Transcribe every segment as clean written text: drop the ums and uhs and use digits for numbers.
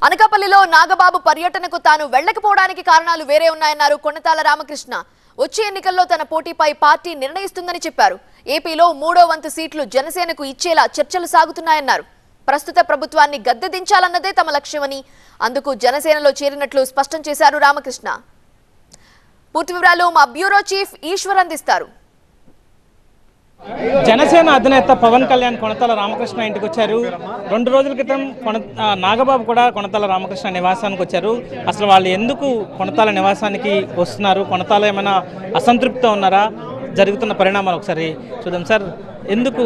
అనకాపల్లిలో నాగబాబు పర్యటనకు తాను వెళ్లకపోవడానికి కారణాలు వేరే ఉన్నాయన్నారు కొనతాల రామకృష్ణ. వచ్చే ఎన్నికల్లో తన పోటీపై పార్టీ నిర్ణయిస్తుందని చెప్పారు. ఏపీలో 3వ వంతు సీట్లు జనసేనకు ఇచ్చేలా చర్చలు సాగుతున్నాయన్నారు. ప్రస్తుత ప్రభుత్వాన్ని గద్దెదించాలన్నదే తమ లక్ష్యమని, అందుకు జనసేనలో చేరినట్లు స్పష్టం చేశారు రామకృష్ణ. పూర్తి వివరాలు మా బ్యూరో చీఫ్ ఈశ్వర్ అందిస్తారు. జనసేన అధినేత పవన్ కళ్యాణ్ కొనతాల రామకృష్ణ ఇంటికి వచ్చారు. 2 రోజుల క్రితం నాగబాబు కూడా కొనతాల రామకృష్ణ నివాసానికి వచ్చారు. అసలు వాళ్ళు ఎందుకు కొనతాల నివాసానికి వస్తున్నారు, కొనతాల ఏమైనా అసంతృప్తితో ఉన్నారా, జరుగుతున్న పరిణామాలు ఒకసారి చూద్దాం. సార్, ఎందుకు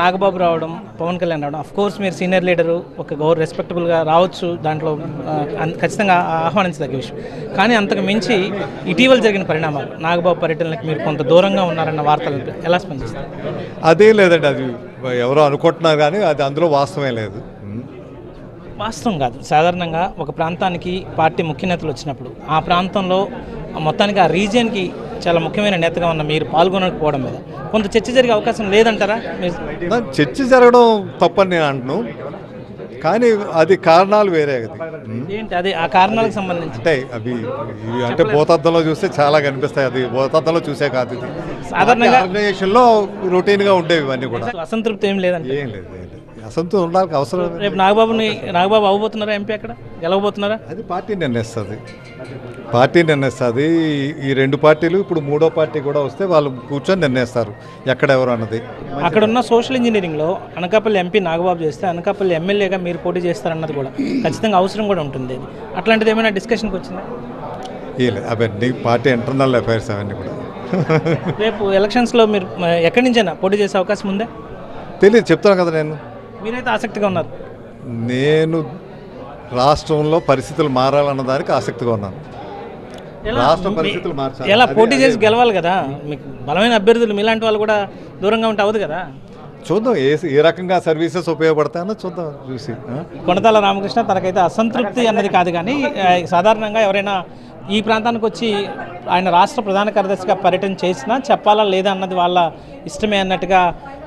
నాగబాబు రావడం, పవన్ కళ్యాణ్ రావడం? అఫ్ కోర్స్ మీరు సీనియర్ లీడరు, ఒక రెస్పెక్టబుల్గా రావచ్చు, దాంట్లో ఖచ్చితంగా ఆహ్వానించదగ్గ విషయం. కానీ అంతకు మించి ఇటీవల జరిగిన పరిణామాలు, నాగబాబు పర్యటనకి మీరు కొంత దూరంగా ఉన్నారన్న వార్తలు ఎలా స్పందిస్తారు? అదేం లేదండి, అది ఎవరో అనుకుంటున్నారు కానీ అది అందులో వాస్తవం లేదు. వాస్తవం కాదు. సాధారణంగా ఒక ప్రాంతానికి పార్టీ ముఖ్య నేతలు వచ్చినప్పుడు ఆ ప్రాంతంలో మొత్తానికి ఆ రీజియన్కి చాలా ముఖ్యమైన నేతగా ఉన్న మీరు పాల్గొనకపోవడం మీద కొంత చర్చ జరిగే అవకాశం లేదంటారా? చర్చ జరగడం తప్పని నేను అంటున్నాను, కానీ అది కారణాలు వేరే. ఏంటి అది? ఆ కారణాలకు సంబంధించి అంటే అవి అంటే భూతద్దంలో చూస్తే చాలా కనిపిస్తాయి. అది భూతద్దంలో చూసే కాదు, ఇది సాధారణంగా ఆర్గనైజేషన్లో రొటీన్గా ఉండేవి. ఇవన్నీ కూడా అసంతృప్తి ఏం లేదంటే ఏం లేదు, అసంతృప్తి ఉండాలి అవసరం. రేపు నాగబాబు అవ్వబోతున్నారా ఎంపీ? అక్కడ గెలవబోతున్నారా? అది పార్టీ నిర్ణయిస్తుంది. ఈ 2 పార్టీలు ఇప్పుడు 3వ పార్టీ కూడా వస్తే వాళ్ళు కూర్చొని నిర్ణయిస్తారు ఎక్కడెవరు అన్నది. అక్కడ ఉన్న సోషల్ ఇంజనీరింగ్లో అనకాపల్లి ఎంపీ నాగబాబు చేస్తే అనకాపల్లి ఎమ్మెల్యేగా మీరు పోటీ చేస్తారన్నది కూడా ఖచ్చితంగా అవసరం కూడా ఉంటుంది. అట్లాంటిది ఏమైనా డిస్కషన్కి వచ్చిందా? అవన్నీ పార్టీ ఇంటర్నల్ అఫైర్స్ అవన్నీ కూడా. రేపు ఎలక్షన్స్లో మీరు ఎక్కడి నుంచైనా పోటీ చేసే అవకాశం ఉందా? తెలియదు, చెప్తాను కదా. మీరైతే ఆసక్తిగా ఉన్నారు. నేను రాష్ట్రంలో పరిస్థితులు మారాలన్న దానికి ఆసక్తిగా ఉన్నాను. రాష్ట్ర పరిస్థితులు మార్చాలి, ఎలా పోటీ చేసి గెలవాలి కదా. మీకు బలమైన అభ్యర్థులు మీలాంటి వాళ్ళు కూడా దూరంగా ఉంటే అవ్వదు కదా. చూద్దాం ఏ రకంగా సర్వీసెస్ ఉపయోగపడతాయో చూద్దాం. చూసి కొనతాల రామకృష్ణ తనకైతే అసంతృప్తి అన్నది కాదు, కానీ సాధారణంగా ఎవరైనా ఈ ప్రాంతానికి వచ్చి ఆయన రాష్ట్ర ప్రధాన కార్యదర్శిగా పర్యటన చేసినా చెప్పాలా లేదా అన్నది వాళ్ళ ఇష్టమే అన్నట్టుగా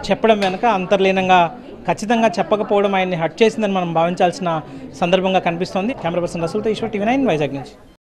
చెప్పడం వెనుక అంతర్లీనంగా ఖచ్చితంగా చెప్పకపోవడం ఆయన్ని హట్ చేసిందని మనం భావించాల్సిన సందర్భంగా కనిపిస్తోంది. కెమెరా పర్సన్ రసూల్తో ఈశ్వర్, TV9 వైజాగ్ నుంచి.